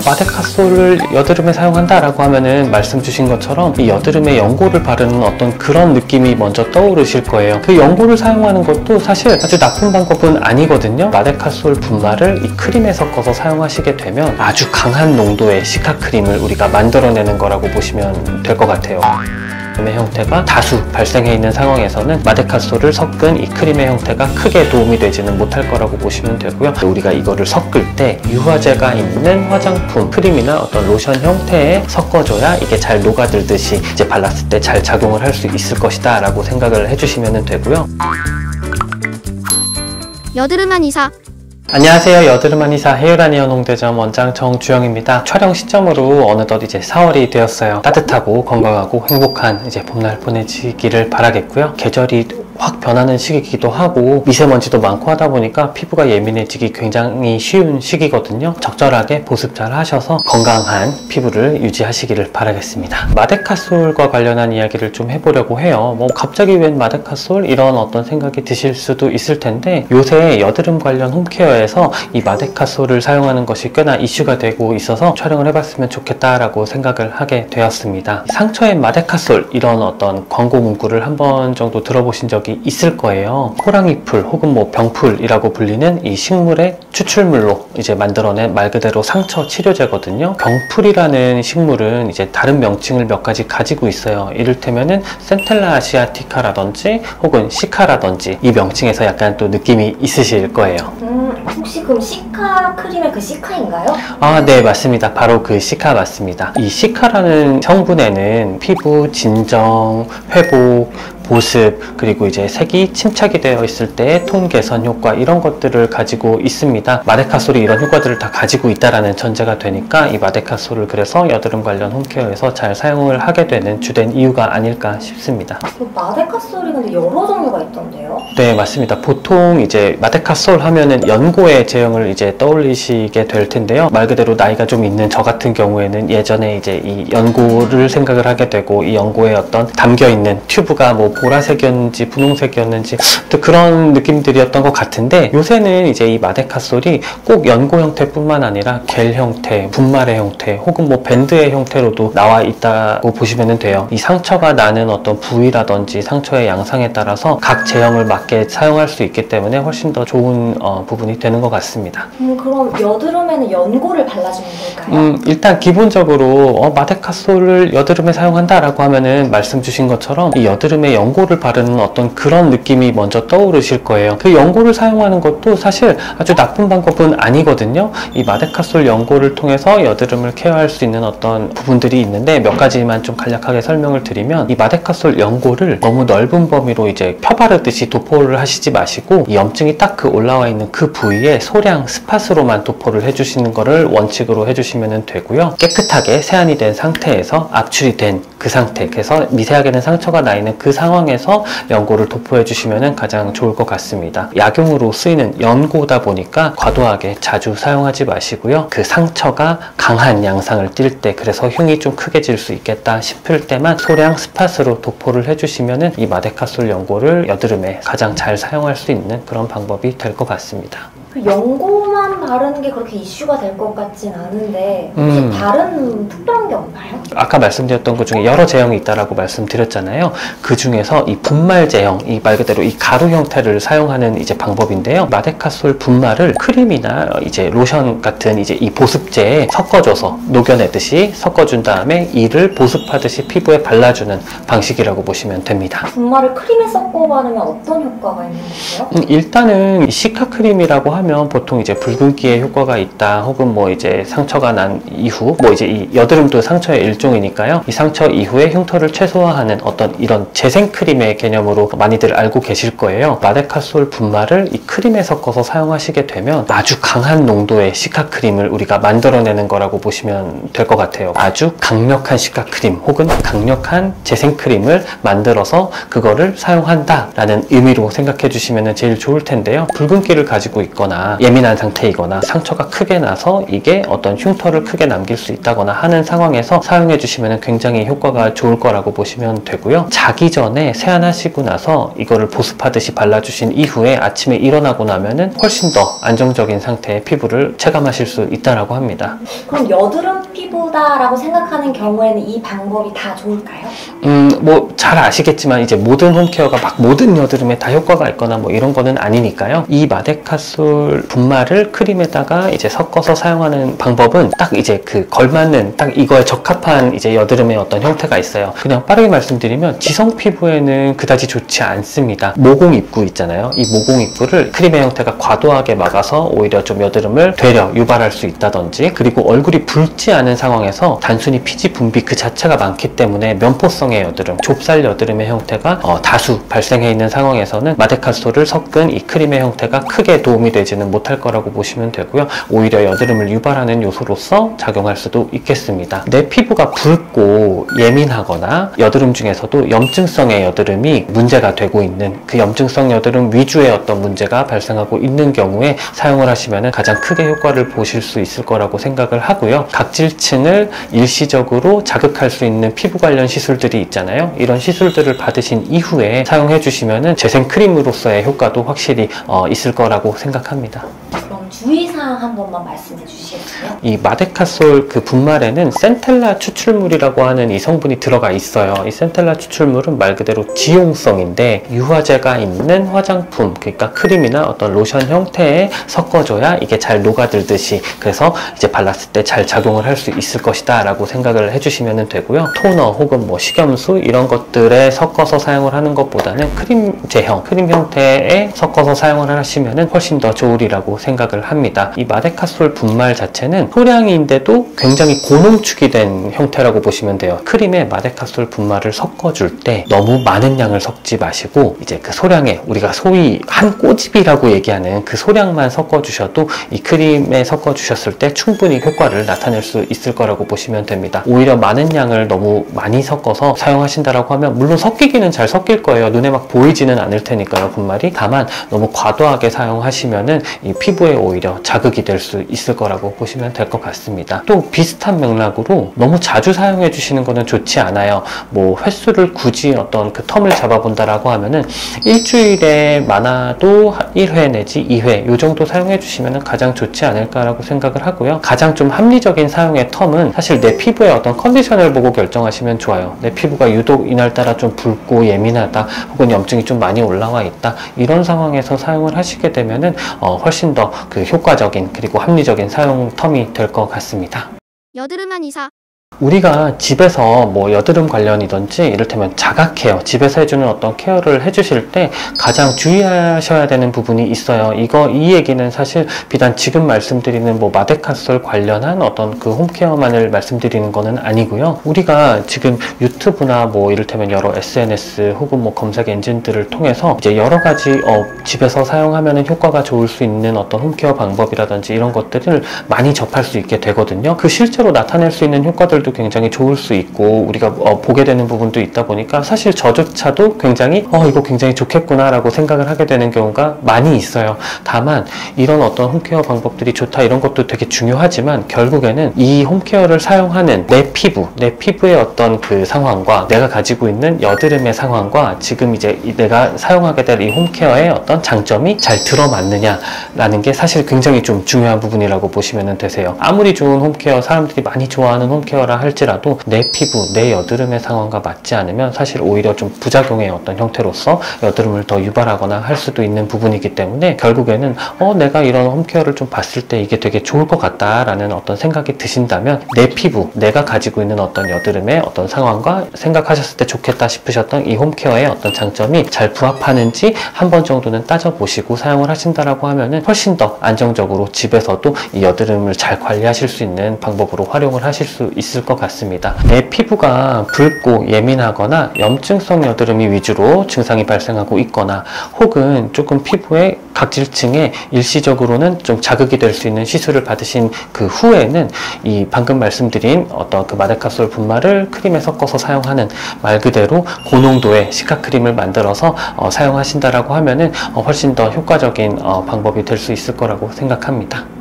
마데카솔을 여드름에 사용한다라고 하면은 말씀 주신 것처럼 이 여드름에 연고를 바르는 어떤 그런 느낌이 먼저 떠오르실 거예요. 그 연고를 사용하는 것도 사실 아주 나쁜 방법은 아니거든요. 마데카솔 분말을 이 크림에 섞어서 사용하시게 되면 아주 강한 농도의 시카 크림을 우리가 만들어내는 거라고 보시면 될 것 같아요. 크림의 형태가 다수 발생해 있는 상황에서는 마데카솔을 섞은 이 크림의 형태가 크게 도움이 되지는 못할 거라고 보시면 되고요. 우리가 이거를 섞을 때 유화제가 있는 화장품, 크림이나 어떤 로션 형태에 섞어줘야 이게 잘 녹아들듯이 이제 발랐을 때 잘 작용을 할 수 있을 것이다 라고 생각을 해주시면 되고요. 여드름 한의사. 안녕하세요. 여드름 한의사 헤어라니어 농대점 원장 정주영입니다. 촬영 시점으로 어느덧 이제 4월이 되었어요. 따뜻하고 건강하고 행복한 이제 봄날 보내시기를 바라겠고요. 계절이 확 변하는 시기이기도 하고 미세먼지도 많고 하다 보니까 피부가 예민해지기 굉장히 쉬운 시기거든요. 적절하게 보습 잘 하셔서 건강한 피부를 유지하시기를 바라겠습니다. 마데카솔과 관련한 이야기를 좀 해보려고 해요. 뭐 갑자기 웬 마데카솔? 이런 어떤 생각이 드실 수도 있을 텐데 요새 여드름 관련 홈케어에서 이 마데카솔을 사용하는 것이 꽤나 이슈가 되고 있어서 촬영을 해봤으면 좋겠다라고 생각을 하게 되었습니다. 상처에 마데카솔 이런 어떤 광고 문구를 한 번 정도 들어보신 적이 있을 거예요. 호랑이풀 혹은 뭐 병풀이라고 불리는 이 식물의 추출물로 이제 만들어낸 말 그대로 상처 치료제거든요. 병풀이라는 식물은 이제 다른 명칭을 몇 가지 가지고 있어요. 이를테면은 센텔라 아시아티카라든지 혹은 시카라든지 이 명칭에서 약간 또 느낌이 있으실 거예요. 혹시 그럼 시카 크림의 그 시카인가요? 아, 네, 맞습니다. 바로 그 시카 맞습니다. 이 시카라는 성분에는 피부 진정, 회복, 보습, 그리고 이제 색이 침착이 되어 있을 때 톤 개선 효과 이런 것들을 가지고 있습니다. 마데카솔이 이런 효과들을 다 가지고 있다라는 전제가 되니까 이 마데카솔을 그래서 여드름 관련 홈케어에서 잘 사용을 하게 되는 주된 이유가 아닐까 싶습니다. 그 마데카솔이 근데 여러 종류가 있던데요? 네, 맞습니다. 보통 이제 마데카솔 하면은 연고의 제형을 이제 떠올리시게 될 텐데요. 말 그대로 나이가 좀 있는 저 같은 경우에는 예전에 이제 이 연고를 생각을 하게 되고 이 연고에 어떤 담겨 있는 튜브가 뭐 보라색이었는지 분홍색이었는지 또 그런 느낌들이었던 것 같은데 요새는 이제 이 마데카솔이 꼭 연고 형태뿐만 아니라 겔 형태, 분말의 형태 혹은 뭐 밴드의 형태로도 나와 있다고 보시면 돼요. 이 상처가 나는 어떤 부위라든지 상처의 양상에 따라서 각 제형을 맞게 사용할 수 있기 때문에 훨씬 더 좋은 부분이 되는 것 같습니다. 그럼 여드름에는 연고를 발라주면 될까요? 일단 기본적으로 마데카솔을 여드름에 사용한다라고 하면은 말씀 주신 것처럼 이 여드름에 연고를 바르는 어떤 그런 느낌이 먼저 떠오르실 거예요. 그 연고를 사용하는 것도 사실 아주 나쁜 방법은 아니거든요. 이 마데카솔 연고를 통해서 여드름을 케어할 수 있는 어떤 부분들이 있는데 몇 가지만 좀 간략하게 설명을 드리면 이 마데카솔 연고를 너무 넓은 범위로 이제 펴바르듯이 도포를 하시지 마시고 이 염증이 딱 그 올라와 있는 그 부위에 소량 스팟으로만 도포를 해주시는 거를 원칙으로 해주시면 되고요. 깨끗하게 세안이 된 상태에서 압출이 된 그 상태, 그래서 미세하게는 상처가 나 있는 그 상황에서 연고를 도포해 주시면 가장 좋을 것 같습니다. 약용으로 쓰이는 연고다 보니까 과도하게 자주 사용하지 마시고요. 그 상처가 강한 양상을 띌 때, 그래서 흉이 좀 크게 질 수 있겠다 싶을 때만 소량 스팟으로 도포를 해주시면 이 마데카솔 연고를 여드름에 가장 잘 사용할 수 있는 그런 방법이 될 것 같습니다. 그 연고만 바르는 게 그렇게 이슈가 될 것 같진 않은데 혹시 다른 특별한 게 없나요? 아까 말씀드렸던 것 중에 여러 제형이 있다라고 말씀드렸잖아요. 그 중에서 이 분말 제형, 이 말 그대로 이 가루 형태를 사용하는 이제 방법인데요. 마데카솔 분말을 크림이나 이제 로션 같은 이제 이 보습제에 섞어줘서 녹여내듯이 섞어준 다음에 이를 보습하듯이 피부에 발라주는 방식이라고 보시면 됩니다. 분말을 크림에 섞어 바르면 어떤 효과가 있는 거예요? 일단은 시카 크림이라고 하면 보통 이제 붉은기에 효과가 있다 혹은 뭐 이제 상처가 난 이후 뭐 이제 이 여드름도 상처의 일종이니까요. 이 상처 이후에 흉터를 최소화하는 어떤 이런 재생 크림의 개념으로 많이들 알고 계실 거예요. 마데카솔 분말을 이 크림에 섞어서 사용하시게 되면 아주 강한 농도의 시카 크림을 우리가 만들어내는 거라고 보시면 될 것 같아요. 아주 강력한 시카 크림 혹은 강력한 재생 크림을 만들어서 그거를 사용한다 라는 의미로 생각해 주시면 제일 좋을 텐데요. 붉은기를 가지고 있거나 있거나 예민한 상태이거나 상처가 크게 나서 이게 어떤 흉터를 크게 남길 수 있다거나 하는 상황에서 사용해 주시면 굉장히 효과가 좋을 거라고 보시면 되고요. 자기 전에 세안하시고 나서 이거를 보습하듯이 발라주신 이후에 아침에 일어나고 나면은 훨씬 더 안정적인 상태의 피부를 체감하실 수 있다라고 합니다. 그럼 여드름 피부다라고 생각하는 경우에는 이 방법이 다 좋을까요? 뭐 잘 아시겠지만 이제 모든 홈케어가 막 모든 여드름에 다 효과가 있거나 뭐 이런 거는 아니니까요. 이 마데카솔 분말을 크림에다가 이제 섞어서 사용하는 방법은 딱 이제 그 걸맞는 딱 이거에 적합한 이제 여드름의 어떤 형태가 있어요. 그냥 빠르게 말씀드리면 지성 피부에는 그다지 좋지 않습니다. 모공 입구 있잖아요. 이 모공 입구를 크림의 형태가 과도하게 막아서 오히려 좀 여드름을 되려 유발할 수 있다든지, 그리고 얼굴이 붉지 않은 상황에서 단순히 피지 분비 그 자체가 많기 때문에 면포성의 여드름, 좁쌀 여드름의 형태가 다수 발생해 있는 상황에서는 마데카솔을 섞은 이 크림의 형태가 크게 도움이 되지는 못할 거라고 보시면 되고요. 오히려 여드름을 유발하는 요소로서 작용할 수도 있겠습니다. 내 피부가 붉고 예민하거나 여드름 중에서도 염증성의 여드름이 문제가 되고 있는, 그 염증성 여드름 위주의 어떤 문제가 발생하고 있는 경우에 사용을 하시면 가장 크게 효과를 보실 수 있을 거라고 생각을 하고요. 각질층을 일시적으로 자극할 수 있는 피부 관련 시술들이 있잖아요. 이런 시술들을 받으신 이후에 사용해 주시면 재생 크림으로서의 효과도 확실히 있을 거라고 생각합니다. 그럼 주의사항 한 번만 말씀해 주시겠어요? 이 마데카솔 그 분말에는 센텔라 추출물이라고 하는 이 성분이 들어가 있어요. 이 센텔라 추출물은 말 그대로 지용성인데 유화제가 있는 화장품, 그러니까 크림이나 어떤 로션 형태에 섞어줘야 이게 잘 녹아들듯이, 그래서 이제 발랐을 때 잘 작용을 할 수 있을 것이다 라고 생각을 해주시면 되고요. 토너 혹은 뭐 식염수 이런 것들에 섞어서 사용을 하는 것보다는 크림 제형, 크림 형태에 섞어서 사용을 하시면 훨씬 더 좋으리라고 생각을 합니다. 이 마데카솔 분말 자체는 소량인데도 굉장히 고농축이 된 형태라고 보시면 돼요. 크림에 마데카솔 분말을 섞어줄 때 너무 많은 양을 섞지 마시고 이제 그 소량의, 우리가 소위 한 꼬집이라고 얘기하는 그 소량만 섞어주셔도 이 크림에 섞어주셨을 때 충분히 효과를 나타낼 수 있을 거라고 보시면 됩니다. 오히려 많은 양을 너무 많이 섞어서 사용하신다라고 하면 물론 섞이기는 잘 섞일 거예요. 눈에 막 보이지는 않을 테니까요, 분말이. 다만 너무 과도하게 사용하시면은 이 피부에 오히려 자극이 될 수 있을 거라고 보시면 될 것 같습니다. 또 비슷한 맥락으로 너무 자주 사용해 주시는 거는 좋지 않아요. 뭐 횟수를 굳이 어떤 그 텀을 잡아본다라고 하면은 일주일에 많아도 1회 내지 2회 요 정도 사용해 주시면 가장 좋지 않을까라고 생각을 하고요. 가장 좀 합리적인 사용의 텀은 사실 내 피부의 어떤 컨디션을 보고 결정하시면 좋아요. 내 피부가 유독 이날따라 좀 붉고 예민하다, 혹은 염증이 좀 많이 올라와 있다, 이런 상황에서 사용을 하시게 되면은 훨씬 더 그 효과적인 그리고 합리적인 사용 텀이 될 것 같습니다. 여드름 한의사 우리가 집에서 뭐 여드름 관련이든지 이를테면 자가 케어, 집에서 해주는 어떤 케어를 해주실 때 가장 주의하셔야 되는 부분이 있어요. 이 얘기는 사실 비단 지금 말씀드리는 뭐 마데카솔 관련한 어떤 그 홈케어만을 말씀드리는 거는 아니고요. 우리가 지금 유튜브나 뭐 이를테면 여러 SNS 혹은 뭐 검색 엔진들을 통해서 이제 여러 가지 집에서 사용하면 효과가 좋을 수 있는 어떤 홈케어 방법이라든지 이런 것들을 많이 접할 수 있게 되거든요. 그 실제로 나타낼 수 있는 효과들 도 굉장히 좋을 수 있고 우리가 보게 되는 부분도 있다 보니까 사실 저조차도 굉장히 이거 굉장히 좋겠구나 라고 생각을 하게 되는 경우가 많이 있어요. 다만 이런 어떤 홈케어 방법들이 좋다 이런 것도 되게 중요하지만 결국에는 이 홈케어를 사용하는 내 피부의 어떤 그 상황과 내가 가지고 있는 여드름의 상황과 지금 이제 내가 사용하게 될 이 홈케어의 어떤 장점이 잘 들어맞느냐 라는 게 사실 굉장히 좀 중요한 부분이라고 보시면 되세요. 아무리 좋은 홈케어, 사람들이 많이 좋아하는 홈케어라 할지라도 내 피부, 내 여드름의 상황과 맞지 않으면 사실 오히려 좀 부작용의 어떤 형태로서 여드름을 더 유발하거나 할 수도 있는 부분이기 때문에 결국에는 내가 이런 홈케어를 좀 봤을 때 이게 되게 좋을 것 같다라는 어떤 생각이 드신다면 내 피부, 내가 가지고 있는 어떤 여드름의 어떤 상황과 생각하셨을 때 좋겠다 싶으셨던 이 홈케어의 어떤 장점이 잘 부합하는지 한 번 정도는 따져보시고 사용을 하신다라고 하면은 훨씬 더 안정적으로 집에서도 이 여드름을 잘 관리하실 수 있는 방법으로 활용을 하실 수 있을 있을 것 같습니다. 내 피부가 붉고 예민하거나 염증성 여드름이 위주로 증상이 발생하고 있거나 혹은 조금 피부에 각질층에 일시적으로는 좀 자극이 될 수 있는 시술을 받으신 그 후에는 이 방금 말씀드린 어떤 그 마데카솔 분말을 크림에 섞어서 사용하는 말 그대로 고농도의 시카 크림을 만들어서 사용하신다라고 하면은 훨씬 더 효과적인 방법이 될 수 있을 거라고 생각합니다.